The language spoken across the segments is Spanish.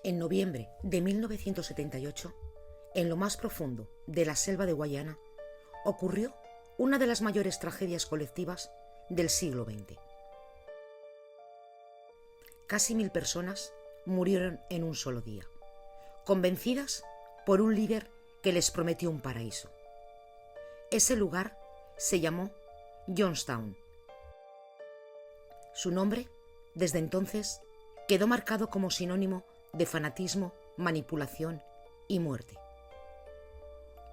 En noviembre de 1978, en lo más profundo de la selva de Guayana, ocurrió una de las mayores tragedias colectivas del siglo XX. Casi 1000 personas murieron en un solo día, convencidas por un líder que les prometió un paraíso. Ese lugar se llamó Jonestown. Su nombre, desde entonces, quedó marcado como sinónimo de fanatismo, manipulación y muerte.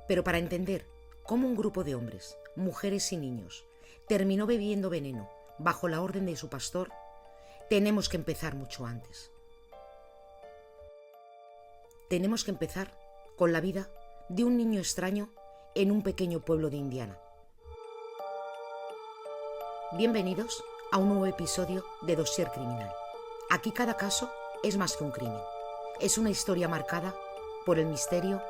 Pero para entender cómo un grupo de hombres, mujeres y niños terminó bebiendo veneno bajo la orden de su pastor, tenemos que empezar mucho antes. Tenemos que empezar con la vida de un niño extraño en un pequeño pueblo de Indiana. Bienvenidos a un nuevo episodio de Dossier Criminal. Aquí cada caso es más que un crimen. Es una historia marcada por el misterio,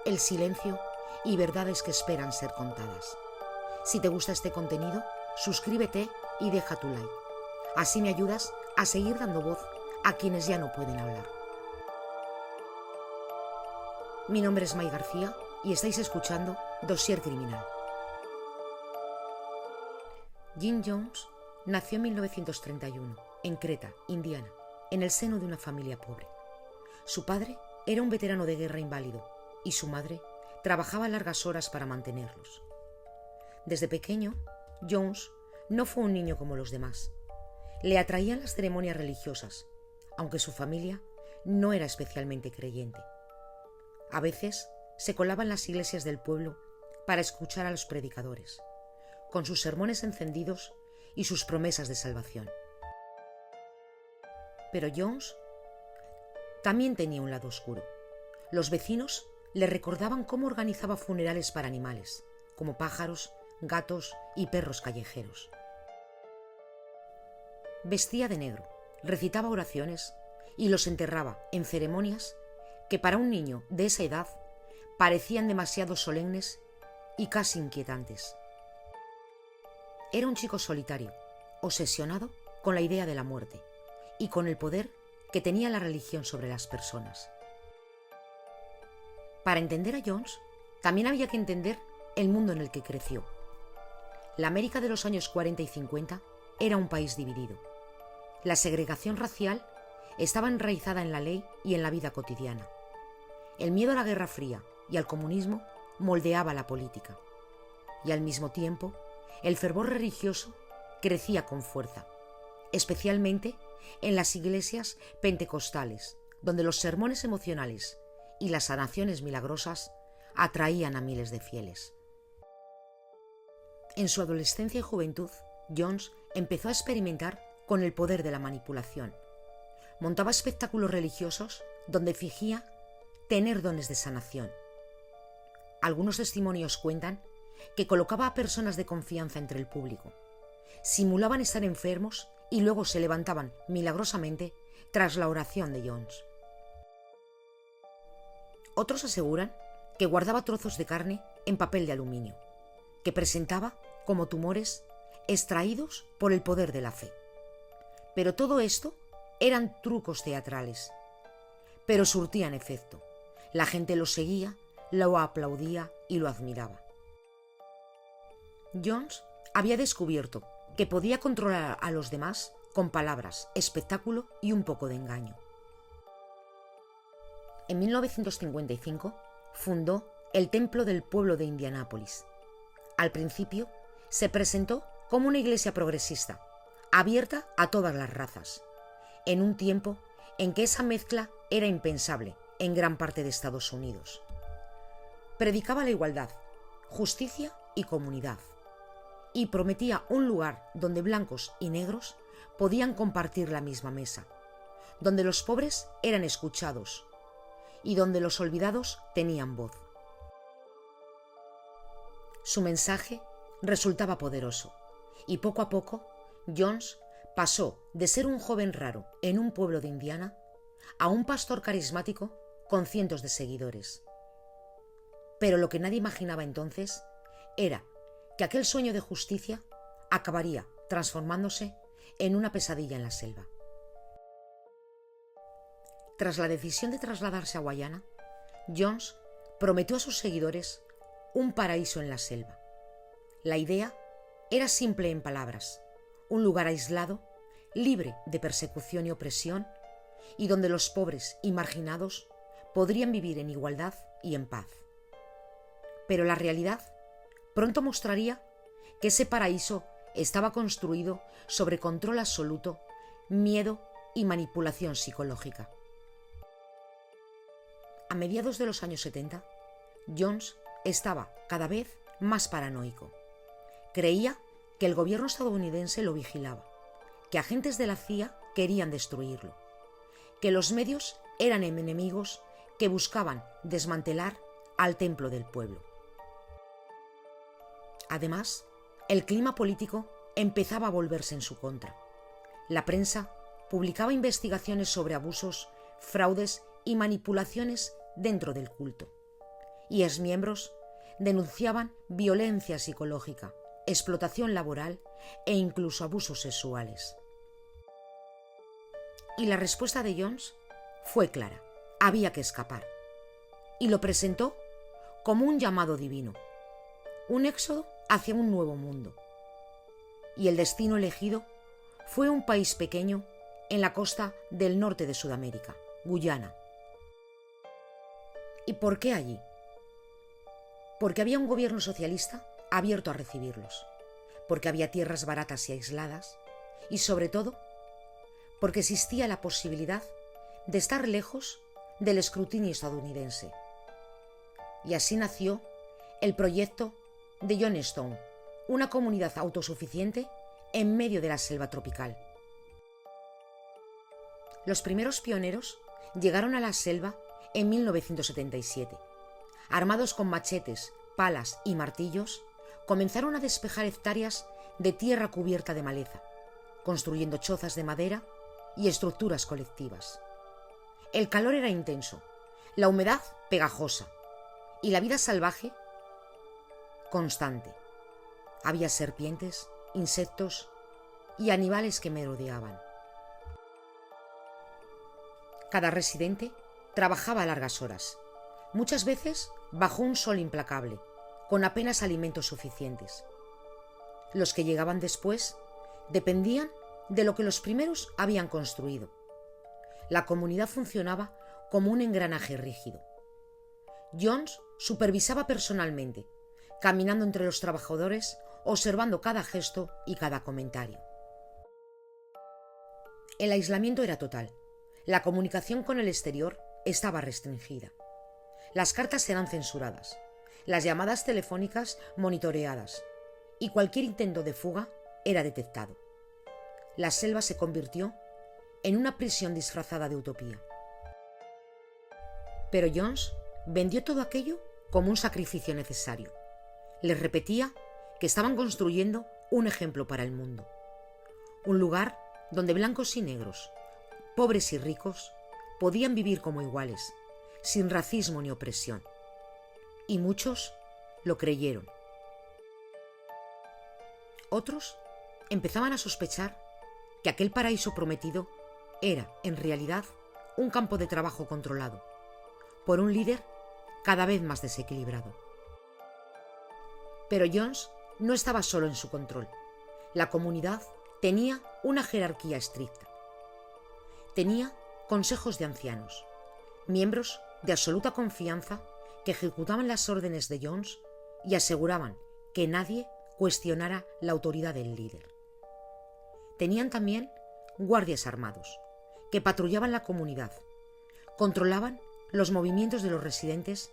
el silencio y verdades que esperan ser contadas. Si te gusta este contenido, suscríbete y deja tu like. Así me ayudas a seguir dando voz a quienes ya no pueden hablar. Mi nombre es May García y estáis escuchando Dossier Criminal. Jim Jones nació en 1931 en Creta, Indiana, en el seno de una familia pobre. Su padre era un veterano de guerra inválido y su madre trabajaba largas horas para mantenerlos. Desde pequeño, Jones no fue un niño como los demás. Le atraían las ceremonias religiosas, aunque su familia no era especialmente creyente. A veces se colaba en las iglesias del pueblo para escuchar a los predicadores, con sus sermones encendidos y sus promesas de salvación. Pero Jones también tenía un lado oscuro. Los vecinos le recordaban cómo organizaba funerales para animales, como pájaros, gatos y perros callejeros. Vestía de negro, recitaba oraciones y los enterraba en ceremonias que para un niño de esa edad parecían demasiado solemnes y casi inquietantes. Era un chico solitario, obsesionado con la idea de la muerte y con el poder que tenía la religión sobre las personas. Para entender a Jones, también había que entender el mundo en el que creció. La América de los años 40 y 50 era un país dividido. La segregación racial estaba enraizada en la ley y en la vida cotidiana. El miedo a la Guerra Fría y al comunismo moldeaba la política. Y al mismo tiempo, el fervor religioso crecía con fuerza, especialmente en las iglesias pentecostales, donde los sermones emocionales y las sanaciones milagrosas atraían a miles de fieles. En su adolescencia y juventud, Jones empezó a experimentar con el poder de la manipulación. Montaba espectáculos religiosos donde fingía tener dones de sanación. Algunos testimonios cuentan que colocaba a personas de confianza entre el público. Simulaban estar enfermos y luego se levantaban milagrosamente tras la oración de Jones. Otros aseguran que guardaba trozos de carne en papel de aluminio, que presentaba como tumores extraídos por el poder de la fe. Pero todo esto eran trucos teatrales. Pero surtían efecto. La gente lo seguía, lo aplaudía y lo admiraba. Jones había descubierto que podía controlar a los demás con palabras, espectáculo y un poco de engaño. En 1955 fundó el Templo del Pueblo de Indianápolis. Al principio se presentó como una iglesia progresista, abierta a todas las razas, en un tiempo en que esa mezcla era impensable en gran parte de Estados Unidos. Predicaba la igualdad, justicia y comunidad, y prometía un lugar donde blancos y negros podían compartir la misma mesa, donde los pobres eran escuchados y donde los olvidados tenían voz. Su mensaje resultaba poderoso y poco a poco Jones pasó de ser un joven raro en un pueblo de Indiana a un pastor carismático con cientos de seguidores. Pero lo que nadie imaginaba entonces era que aquel sueño de justicia acabaría transformándose en una pesadilla en la selva. tras la decisión de trasladarse a Guyana, Jones prometió a sus seguidores un paraíso en la selva. La idea era simple en palabras: un lugar aislado, libre de persecución y opresión, y donde los pobres y marginados podrían vivir en igualdad y en paz. Pero la realidad pronto mostraría que ese paraíso estaba construido sobre control absoluto, miedo y manipulación psicológica. A mediados de los años 70, Jones estaba cada vez más paranoico. Creía que el gobierno estadounidense lo vigilaba, que agentes de la CIA querían destruirlo, que los medios eran enemigos que buscaban desmantelar al templo del pueblo. Además, el clima político empezaba a volverse en su contra. La prensa publicaba investigaciones sobre abusos, fraudes y manipulaciones dentro del culto, y exmiembros denunciaban violencia psicológica, explotación laboral e incluso abusos sexuales. Y la respuesta de Jones fue clara: había que escapar. Y lo presentó como un llamado divino, un éxodo hacia un nuevo mundo. Y el destino elegido fue un país pequeño en la costa del norte de Sudamérica, Guyana. ¿Y por qué allí? Porque había un gobierno socialista abierto a recibirlos, porque había tierras baratas y aisladas, y sobre todo, porque existía la posibilidad de estar lejos del escrutinio estadounidense. Y así nació el proyecto de Jonestown, una comunidad autosuficiente en medio de la selva tropical. Los primeros pioneros llegaron a la selva en 1977. Armados con machetes, palas y martillos, comenzaron a despejar hectáreas de tierra cubierta de maleza, construyendo chozas de madera y estructuras colectivas. El calor era intenso, la humedad pegajosa y la vida salvaje constante. Había serpientes, insectos y animales que merodeaban. Cada residente trabajaba a largas horas, muchas veces bajo un sol implacable, con apenas alimentos suficientes. Los que llegaban después dependían de lo que los primeros habían construido. La comunidad funcionaba como un engranaje rígido. Jones supervisaba personalmente, caminando entre los trabajadores, observando cada gesto y cada comentario. El aislamiento era total. La comunicación con el exterior estaba restringida. Las cartas eran censuradas, las llamadas telefónicas monitoreadas, y cualquier intento de fuga era detectado. La selva se convirtió en una prisión disfrazada de utopía. Pero Jones vendió todo aquello como un sacrificio necesario. Les repetía que estaban construyendo un ejemplo para el mundo. Un lugar donde blancos y negros, pobres y ricos, podían vivir como iguales, sin racismo ni opresión. Y muchos lo creyeron. Otros empezaban a sospechar que aquel paraíso prometido era, en realidad, un campo de trabajo controlado por un líder cada vez más desequilibrado. Pero Jones no estaba solo en su control. La comunidad tenía una jerarquía estricta. Tenía consejos de ancianos, miembros de absoluta confianza que ejecutaban las órdenes de Jones y aseguraban que nadie cuestionara la autoridad del líder. Tenían también guardias armados que patrullaban la comunidad, controlaban los movimientos de los residentes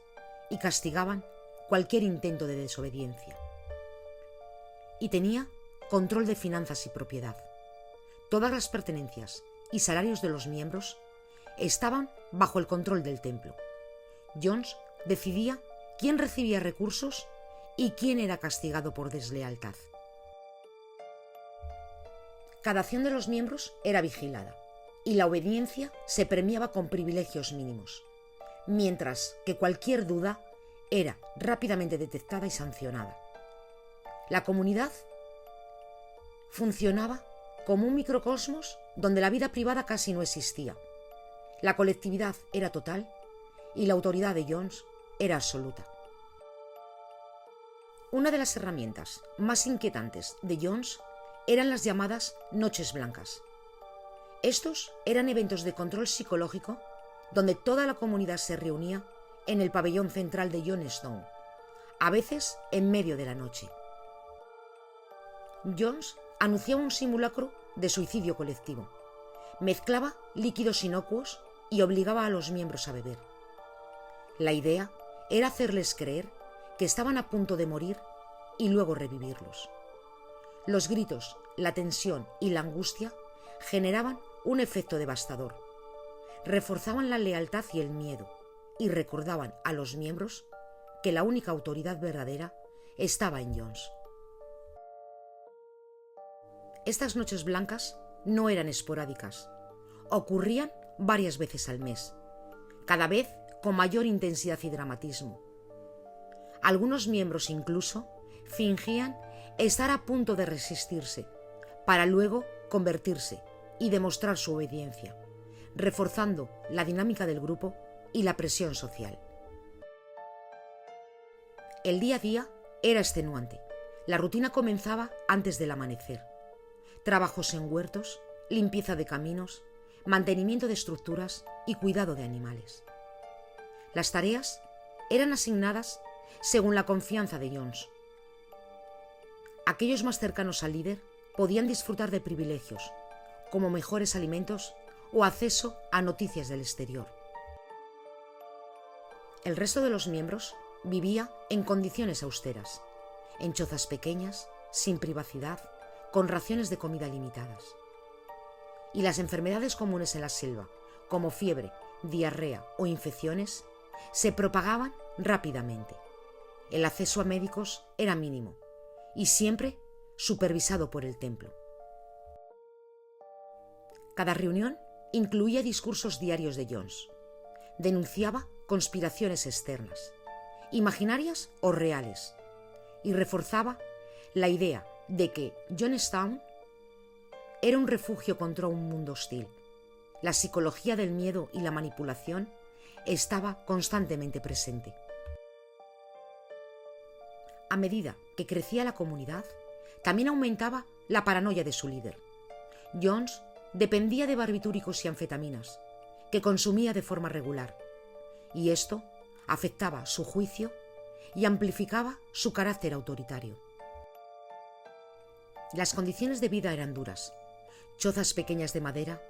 y castigaban cualquier intento de desobediencia. Y tenía control de finanzas y propiedad. Todas las pertenencias y salarios de los miembros estaban bajo el control del templo. Jones decidía quién recibía recursos y quién era castigado por deslealtad. Cada acción de los miembros era vigilada y la obediencia se premiaba con privilegios mínimos, mientras que cualquier duda era rápidamente detectada y sancionada. La comunidad funcionaba como un microcosmos donde la vida privada casi no existía. La colectividad era total y la autoridad de Jones era absoluta. Una de las herramientas más inquietantes de Jones eran las llamadas noches blancas. Estos eran eventos de control psicológico donde toda la comunidad se reunía en el pabellón central de Jonestown, a veces en medio de la noche. Jones anunciaba un simulacro de suicidio colectivo, mezclaba líquidos inocuos y obligaba a los miembros a beber. La idea era hacerles creer que estaban a punto de morir y luego revivirlos. Los gritos, la tensión y la angustia generaban un efecto devastador. Reforzaban la lealtad y el miedo y recordaban a los miembros que la única autoridad verdadera estaba en Jones. Estas noches blancas no eran esporádicas, ocurrían varias veces al mes, cada vez con mayor intensidad y dramatismo. Algunos miembros incluso fingían estar a punto de resistirse, para luego convertirse y demostrar su obediencia, reforzando la dinámica del grupo y la presión social. El día a día era extenuante. La rutina comenzaba antes del amanecer. Trabajos en huertos, limpieza de caminos, mantenimiento de estructuras y cuidado de animales. Las tareas eran asignadas según la confianza de Jones. Aquellos más cercanos al líder podían disfrutar de privilegios, como mejores alimentos o acceso a noticias del exterior. El resto de los miembros vivía en condiciones austeras, en chozas pequeñas, sin privacidad, con raciones de comida limitadas. Y las enfermedades comunes en la selva, como fiebre, diarrea o infecciones, se propagaban rápidamente. El acceso a médicos era mínimo y siempre supervisado por el templo. Cada reunión incluía discursos diarios de Jones. Denunciaba conspiraciones externas, imaginarias o reales, y reforzaba la idea de que Jonestown era un refugio contra un mundo hostil. La psicología del miedo y la manipulación estaba constantemente presente. A medida que crecía la comunidad, también aumentaba la paranoia de su líder. Jones dependía de barbitúricos y anfetaminas, que consumía de forma regular, y esto afectaba su juicio y amplificaba su carácter autoritario. Las condiciones de vida eran duras: chozas pequeñas de madera,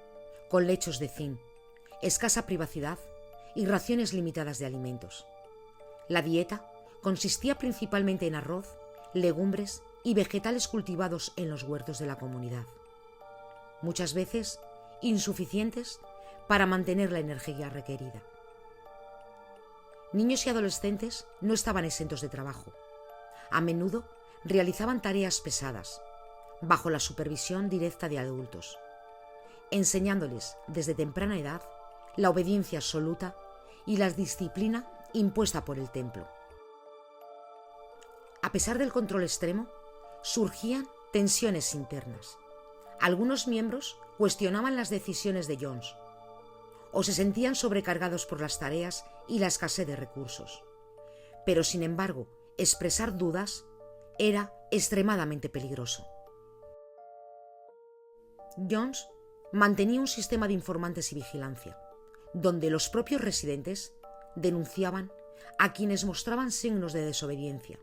con lechos de zinc, escasa privacidad y raciones limitadas de alimentos. La dieta consistía principalmente en arroz, legumbres y vegetales cultivados en los huertos de la comunidad, muchas veces insuficientes para mantener la energía requerida. Niños y adolescentes no estaban exentos de trabajo. A menudo realizaban tareas pesadas, bajo la supervisión directa de adultos, enseñándoles desde temprana edad la obediencia absoluta y la disciplina impuesta por el templo. A pesar del control extremo, surgían tensiones internas. Algunos miembros cuestionaban las decisiones de Jones o se sentían sobrecargados por las tareas y la escasez de recursos. Pero, sin embargo, expresar dudas era extremadamente peligroso. Jones mantenía un sistema de informantes y vigilancia, donde los propios residentes denunciaban a quienes mostraban signos de desobediencia.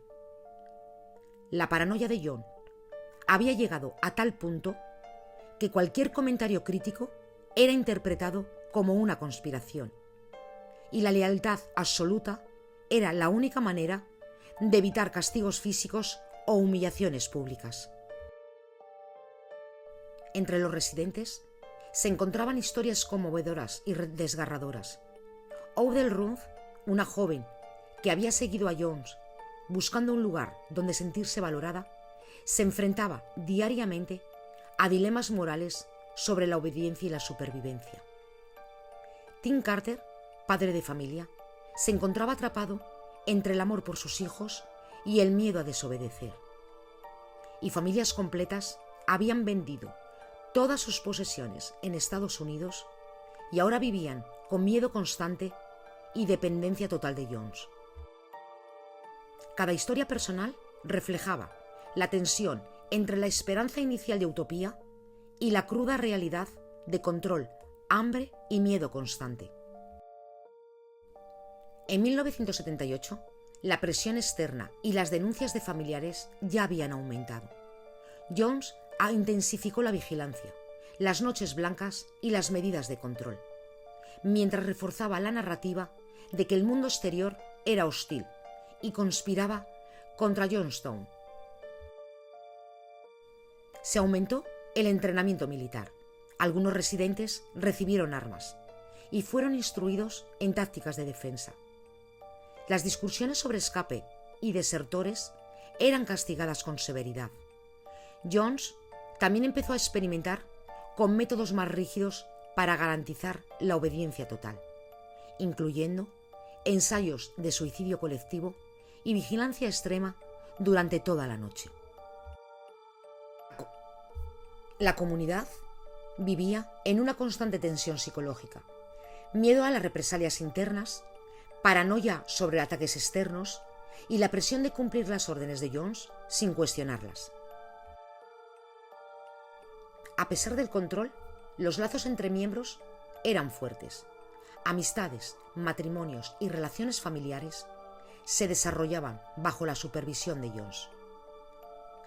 La paranoia de Jones había llegado a tal punto que cualquier comentario crítico era interpretado como una conspiración, y la lealtad absoluta era la única manera de evitar castigos físicos o humillaciones públicas. Entre los residentes se encontraban historias conmovedoras y desgarradoras. Odell Ruth, una joven que había seguido a Jones buscando un lugar donde sentirse valorada, se enfrentaba diariamente a dilemas morales sobre la obediencia y la supervivencia. Tim Carter, padre de familia, se encontraba atrapado entre el amor por sus hijos y el miedo a desobedecer. Y familias completas habían vendido todas sus posesiones en Estados Unidos y ahora vivían con miedo constante y dependencia total de Jones. Cada historia personal reflejaba la tensión entre la esperanza inicial de utopía y la cruda realidad de control, hambre y miedo constante. En 1978, la presión externa y las denuncias de familiares ya habían aumentado. Jones intensificó la vigilancia, las noches blancas y las medidas de control, mientras reforzaba la narrativa de que el mundo exterior era hostil y conspiraba contra Johnstown. Se aumentó el entrenamiento militar. Algunos residentes recibieron armas y fueron instruidos en tácticas de defensa. Las discusiones sobre escape y desertores eran castigadas con severidad. Jones también empezó a experimentar con métodos más rígidos para garantizar la obediencia total, incluyendo ensayos de suicidio colectivo y vigilancia extrema durante toda la noche. La comunidad vivía en una constante tensión psicológica, miedo a las represalias internas, paranoia sobre ataques externos y la presión de cumplir las órdenes de Jones sin cuestionarlas. A pesar del control, los lazos entre miembros eran fuertes. Amistades, matrimonios y relaciones familiares se desarrollaban bajo la supervisión de Jones.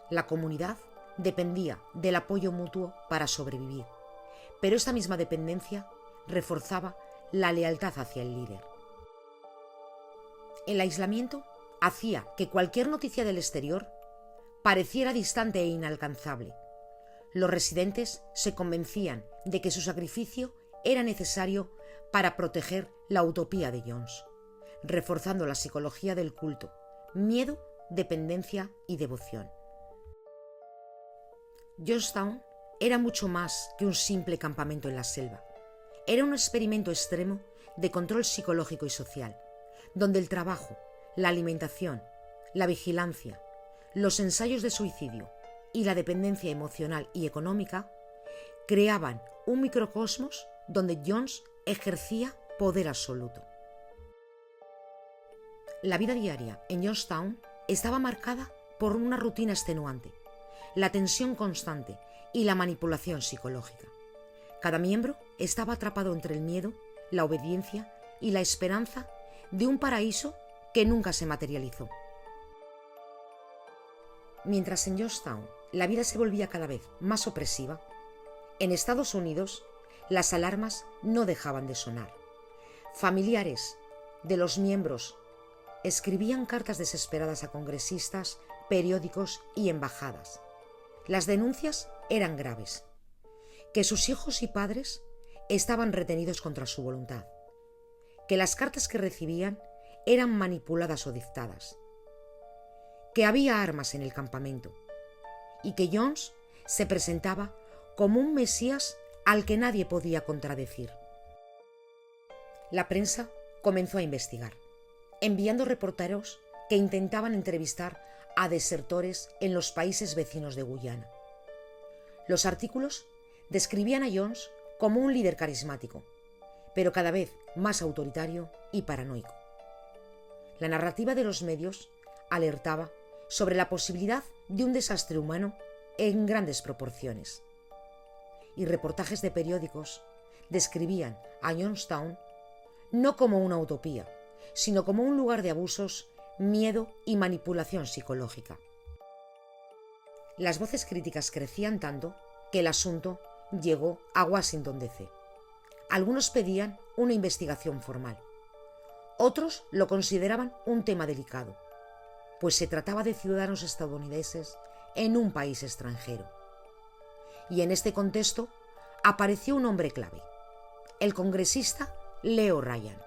La comunidad dependía del apoyo mutuo para sobrevivir, pero esta misma dependencia reforzaba la lealtad hacia el líder. El aislamiento hacía que cualquier noticia del exterior pareciera distante e inalcanzable. Los residentes se convencían de que su sacrificio era necesario para proteger la utopía de Jones, reforzando la psicología del culto, miedo, dependencia y devoción. Johnstown era mucho más que un simple campamento en la selva. Era un experimento extremo de control psicológico y social, donde el trabajo, la alimentación, la vigilancia, los ensayos de suicidio y la dependencia emocional y económica creaban un microcosmos donde Jones ejercía poder absoluto. La vida diaria en Johnstown estaba marcada por una rutina extenuante, la tensión constante y la manipulación psicológica. Cada miembro estaba atrapado entre el miedo, la obediencia y la esperanza de un paraíso que nunca se materializó. Mientras en Johnstown la vida se volvía cada vez más opresiva, en Estados Unidos las alarmas no dejaban de sonar. Familiares de los miembros escribían cartas desesperadas a congresistas, periódicos y embajadas. Las denuncias eran graves: que sus hijos y padres estaban retenidos contra su voluntad, que las cartas que recibían eran manipuladas o dictadas, que había armas en el campamento y que Jones se presentaba como un mesías al que nadie podía contradecir. La prensa comenzó a investigar, enviando reporteros que intentaban entrevistar a desertores en los países vecinos de Guyana. Los artículos describían a Jones como un líder carismático, pero cada vez más autoritario y paranoico. La narrativa de los medios alertaba sobre la posibilidad de un desastre humano en grandes proporciones. Y reportajes de periódicos describían a Johnstown no como una utopía, sino como un lugar de abusos, miedo y manipulación psicológica. Las voces críticas crecían tanto que el asunto llegó a Washington DC. Algunos pedían una investigación formal. Otros lo consideraban un tema delicado, pues se trataba de ciudadanos estadounidenses en un país extranjero. Y en este contexto apareció un hombre clave, el congresista Leo Ryan.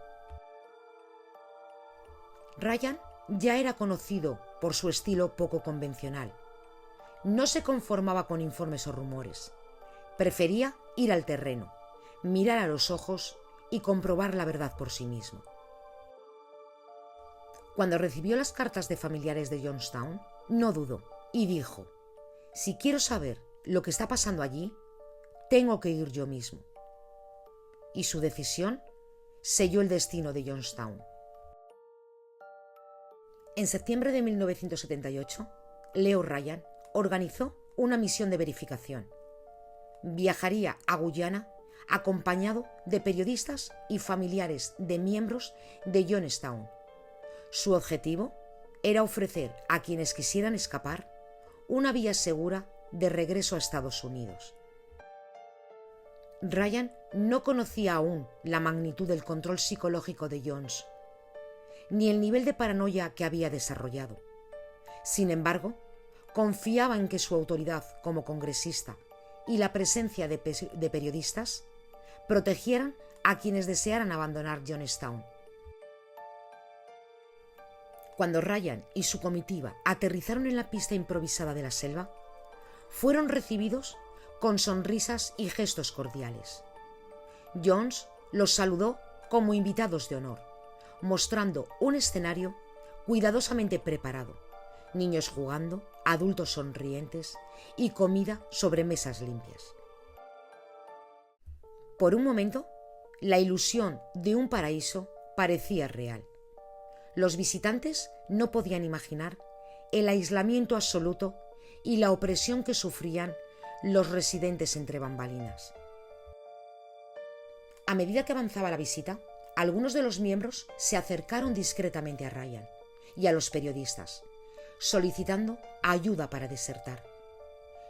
Ryan ya era conocido por su estilo poco convencional. No se conformaba con informes o rumores. Prefería ir al terreno, mirar a los ojos y comprobar la verdad por sí mismo. Cuando recibió las cartas de familiares de Johnstown, no dudó y dijo: si quiero saber lo que está pasando allí, tengo que ir yo mismo. Y su decisión selló el destino de Johnstown. En septiembre de 1978, Leo Ryan organizó una misión de verificación. Viajaría a Guyana acompañado de periodistas y familiares de miembros de Johnstown. Su objetivo era ofrecer a quienes quisieran escapar una vía segura de regreso a Estados Unidos. Ryan no conocía aún la magnitud del control psicológico de Jones, ni el nivel de paranoia que había desarrollado. Sin embargo, confiaba en que su autoridad como congresista y la presencia de periodistas protegieran a quienes desearan abandonar Johnstown. Cuando Ryan y su comitiva aterrizaron en la pista improvisada de la selva, fueron recibidos con sonrisas y gestos cordiales. Jones los saludó como invitados de honor, mostrando un escenario cuidadosamente preparado, niños jugando, adultos sonrientes y comida sobre mesas limpias. Por un momento, la ilusión de un paraíso parecía real. Los visitantes no podían imaginar el aislamiento absoluto y la opresión que sufrían los residentes entre bambalinas. A medida que avanzaba la visita, algunos de los miembros se acercaron discretamente a Ryan y a los periodistas, solicitando ayuda para desertar.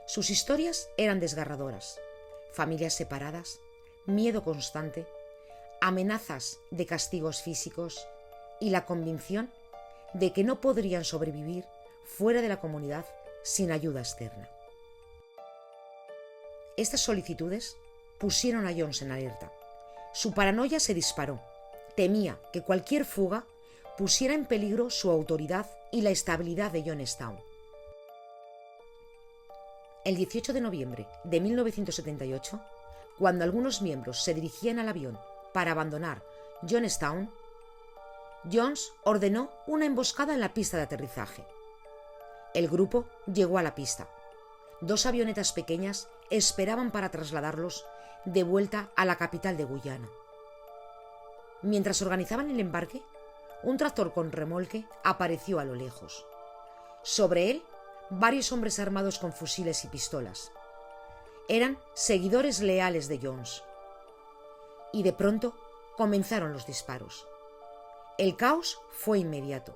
Sus historias eran desgarradoras: familias separadas, miedo constante, amenazas de castigos físicos y la convicción de que no podrían sobrevivir fuera de la comunidad sin ayuda externa. Estas solicitudes pusieron a Jones en alerta. Su paranoia se disparó. Temía que cualquier fuga pusiera en peligro su autoridad y la estabilidad de Johnstown. El 18 de noviembre de 1978, cuando algunos miembros se dirigían al avión para abandonar Johnstown, Jones ordenó una emboscada en la pista de aterrizaje. El grupo llegó a la pista. 2 avionetas pequeñas esperaban para trasladarlos de vuelta a la capital de Guyana. Mientras organizaban el embarque, un tractor con remolque apareció a lo lejos. Sobre él, varios hombres armados con fusiles y pistolas. Eran seguidores leales de Jones. Y de pronto comenzaron los disparos. El caos fue inmediato.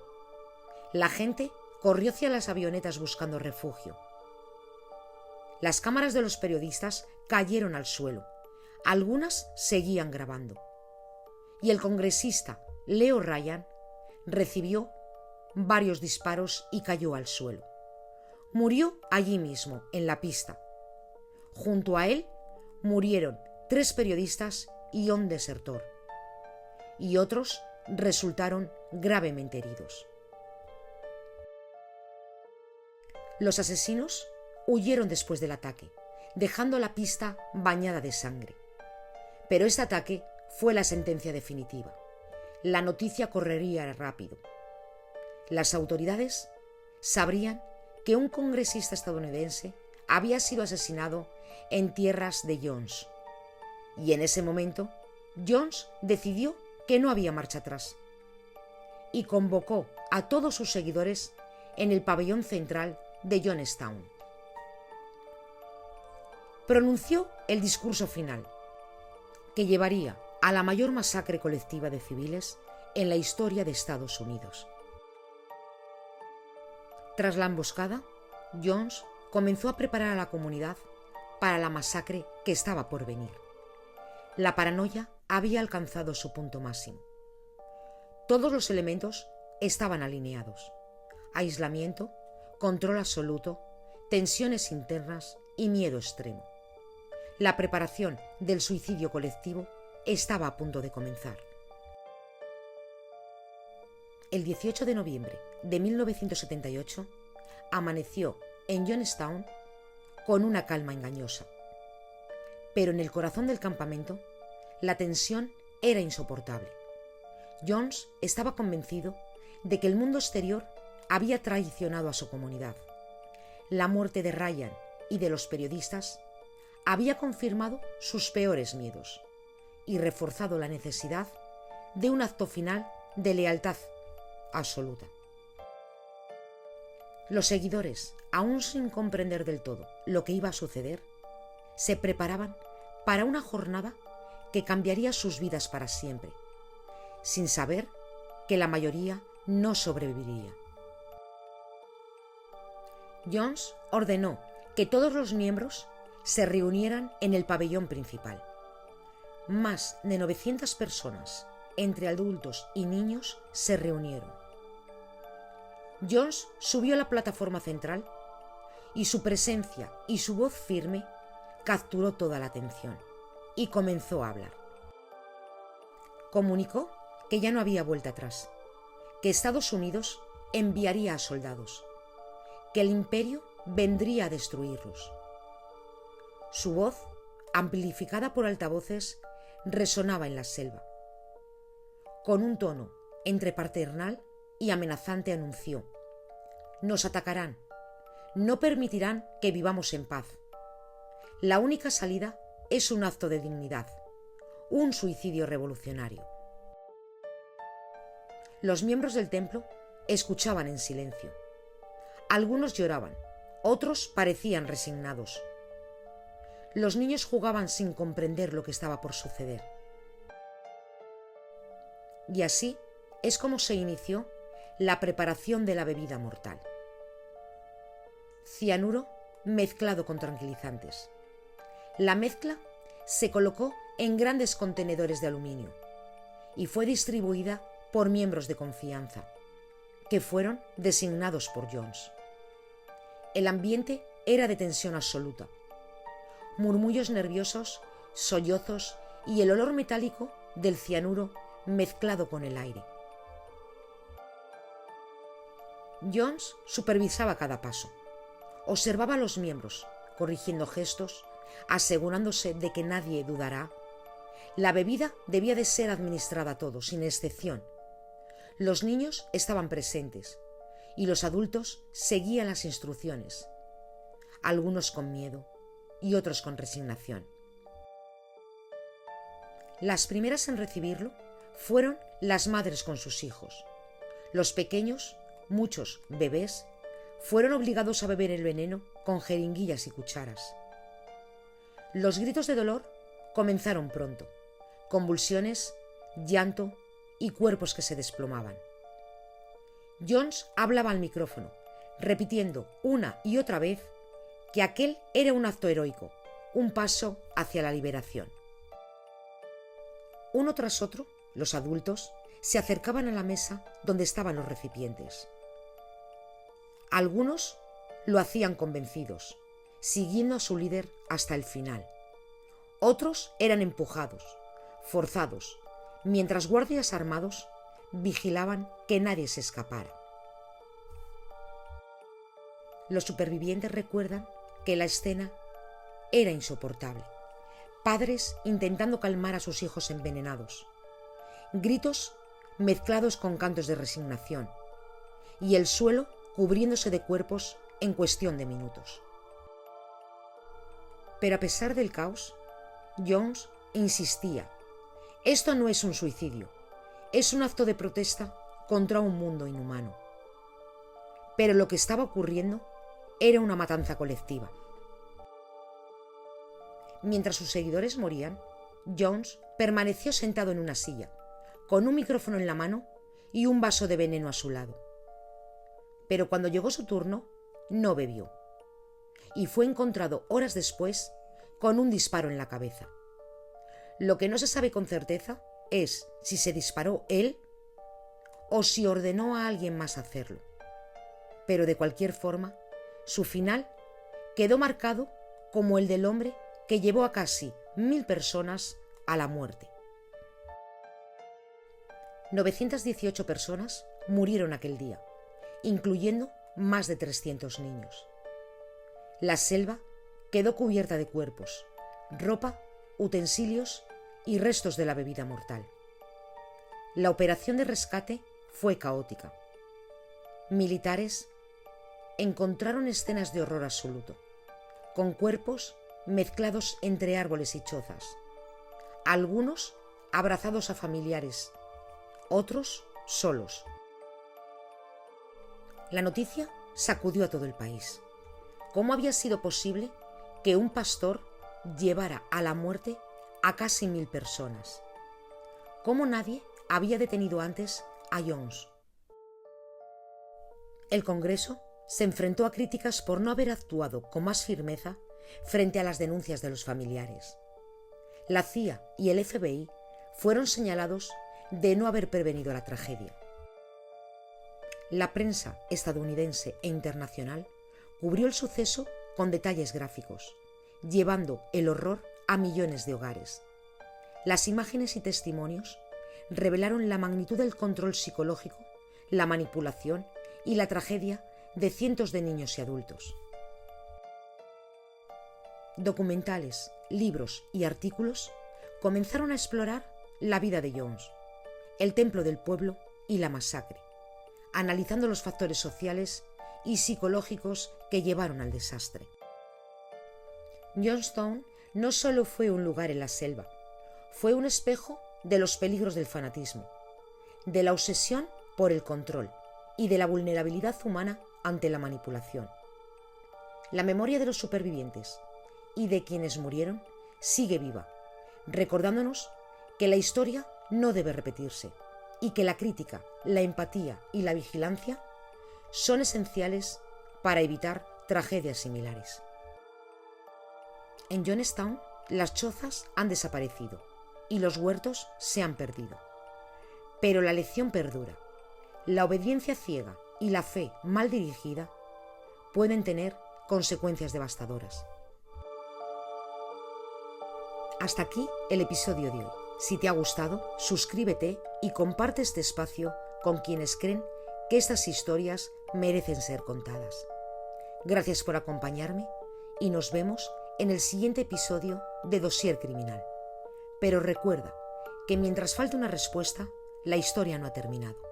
La gente corrió hacia las avionetas buscando refugio. Las cámaras de los periodistas cayeron al suelo. Algunas seguían grabando. Y el congresista Leo Ryan recibió varios disparos y cayó al suelo. Murió allí mismo, en la pista. Junto a él murieron 3 periodistas y un desertor. Y otros resultaron gravemente heridos. Los asesinos huyeron después del ataque, dejando la pista bañada de sangre. Pero este ataque fue la sentencia definitiva. La noticia correría rápido. Las autoridades sabrían que un congresista estadounidense había sido asesinado en tierras de Jones. Y en ese momento, Jones decidió que no había marcha atrás y convocó a todos sus seguidores en el pabellón central de Johnstown. Pronunció el discurso final, que llevaría a la mayor masacre colectiva de civiles en la historia de Estados Unidos. Tras la emboscada, Jones comenzó a preparar a la comunidad para la masacre que estaba por venir. La paranoia había alcanzado su punto máximo. Todos los elementos estaban alineados: aislamiento, control absoluto, tensiones internas y miedo extremo. La preparación del suicidio colectivo estaba a punto de comenzar. El 18 de noviembre de 1978 amaneció en Johnstown con una calma engañosa. Pero en el corazón del campamento, la tensión era insoportable. Jones estaba convencido de que el mundo exterior había traicionado a su comunidad. La muerte de Ryan y de los periodistas había confirmado sus peores miedos y reforzado la necesidad de un acto final de lealtad absoluta. Los seguidores, aún sin comprender del todo lo que iba a suceder, se preparaban para una jornada que cambiaría sus vidas para siempre, sin saber que la mayoría no sobreviviría. Jones ordenó que todos los miembros se reunieran en el pabellón principal. Más de 900 personas, entre adultos y niños, se reunieron. Jones subió a la plataforma central y su presencia y su voz firme capturó toda la atención y comenzó a hablar. Comunicó que ya no había vuelta atrás, que Estados Unidos enviaría a soldados, que el imperio vendría a destruirlos. Su voz, amplificada por altavoces, resonaba en la selva. Con un tono entre paternal y amenazante anunció: «Nos atacarán, no permitirán que vivamos en paz. La única salida es un acto de dignidad, un suicidio revolucionario». Los miembros del templo escuchaban en silencio. Algunos lloraban, otros parecían resignados. Los niños jugaban sin comprender lo que estaba por suceder. Y así es como se inició la preparación de la bebida mortal. Cianuro mezclado con tranquilizantes. La mezcla se colocó en grandes contenedores de aluminio y fue distribuida por miembros de confianza, que fueron designados por Jones. El ambiente era de tensión absoluta. Murmullos nerviosos, sollozos y el olor metálico del cianuro mezclado con el aire. Jones supervisaba cada paso. Observaba a los miembros, corrigiendo gestos, asegurándose de que nadie dudara. La bebida debía de ser administrada a todos, sin excepción. Los niños estaban presentes y los adultos seguían las instrucciones, algunos con miedo y otros con resignación. Las primeras en recibirlo fueron las madres con sus hijos. Los pequeños, muchos bebés, fueron obligados a beber el veneno con jeringuillas y cucharas. Los gritos de dolor comenzaron pronto, convulsiones, llanto y cuerpos que se desplomaban. Jones hablaba al micrófono, repitiendo una y otra vez que aquel era un acto heroico, un paso hacia la liberación. Uno tras otro, los adultos se acercaban a la mesa donde estaban los recipientes. Algunos lo hacían convencidos, siguiendo a su líder hasta el final. Otros eran empujados, forzados, mientras guardias armados vigilaban que nadie se escapara. Los supervivientes recuerdan que la escena era insoportable. Padres intentando calmar a sus hijos envenenados. Gritos mezclados con cantos de resignación. Y el suelo cubriéndose de cuerpos en cuestión de minutos. Pero a pesar del caos, Jones insistía: esto no es un suicidio, es un acto de protesta contra un mundo inhumano. Pero lo que estaba ocurriendo era una matanza colectiva. Mientras sus seguidores morían, Jones permaneció sentado en una silla, con un micrófono en la mano y un vaso de veneno a su lado. Pero cuando llegó su turno, no bebió, y fue encontrado horas después con un disparo en la cabeza. Lo que no se sabe con certeza es si se disparó él o si ordenó a alguien más hacerlo. Pero de cualquier forma, su final quedó marcado como el del hombre que llevó a casi 1000 personas a la muerte. 918 personas murieron aquel día, incluyendo más de 300 niños. La selva quedó cubierta de cuerpos, ropa, utensilios y restos de la bebida mortal. La operación de rescate fue caótica. Militares encontraron escenas de horror absoluto, con cuerpos mezclados entre árboles y chozas, algunos abrazados a familiares otros solos. La noticia sacudió a todo el país. ¿Cómo había sido posible que un pastor llevara a la muerte a casi 1000 personas? ¿Cómo nadie había detenido antes a Jones? El Congreso se enfrentó a críticas por no haber actuado con más firmeza frente a las denuncias de los familiares. La CIA y el FBI fueron señalados de no haber prevenido la tragedia. La prensa estadounidense e internacional cubrió el suceso con detalles gráficos, llevando el horror a millones de hogares. Las imágenes y testimonios revelaron la magnitud del control psicológico, la manipulación y la tragedia de cientos de niños y adultos. Documentales, libros y artículos comenzaron a explorar la vida de Jones, el templo del pueblo y la masacre, analizando los factores sociales y psicológicos que llevaron al desastre. Jonestown no solo fue un lugar en la selva, fue un espejo de los peligros del fanatismo, de la obsesión por el control y de la vulnerabilidad humana ante la manipulación. La memoria de los supervivientes y de quienes murieron sigue viva, recordándonos que la historia no debe repetirse y que la crítica, la empatía y la vigilancia son esenciales para evitar tragedias similares. En Jonestown, las chozas han desaparecido y los huertos se han perdido. Pero la lección perdura. La obediencia ciega y la fe mal dirigida pueden tener consecuencias devastadoras. Hasta aquí el episodio de hoy. Si te ha gustado, suscríbete y comparte este espacio con quienes creen que estas historias merecen ser contadas. Gracias por acompañarme y nos vemos en el siguiente episodio de Dossier Criminal. Pero recuerda que mientras falte una respuesta, la historia no ha terminado.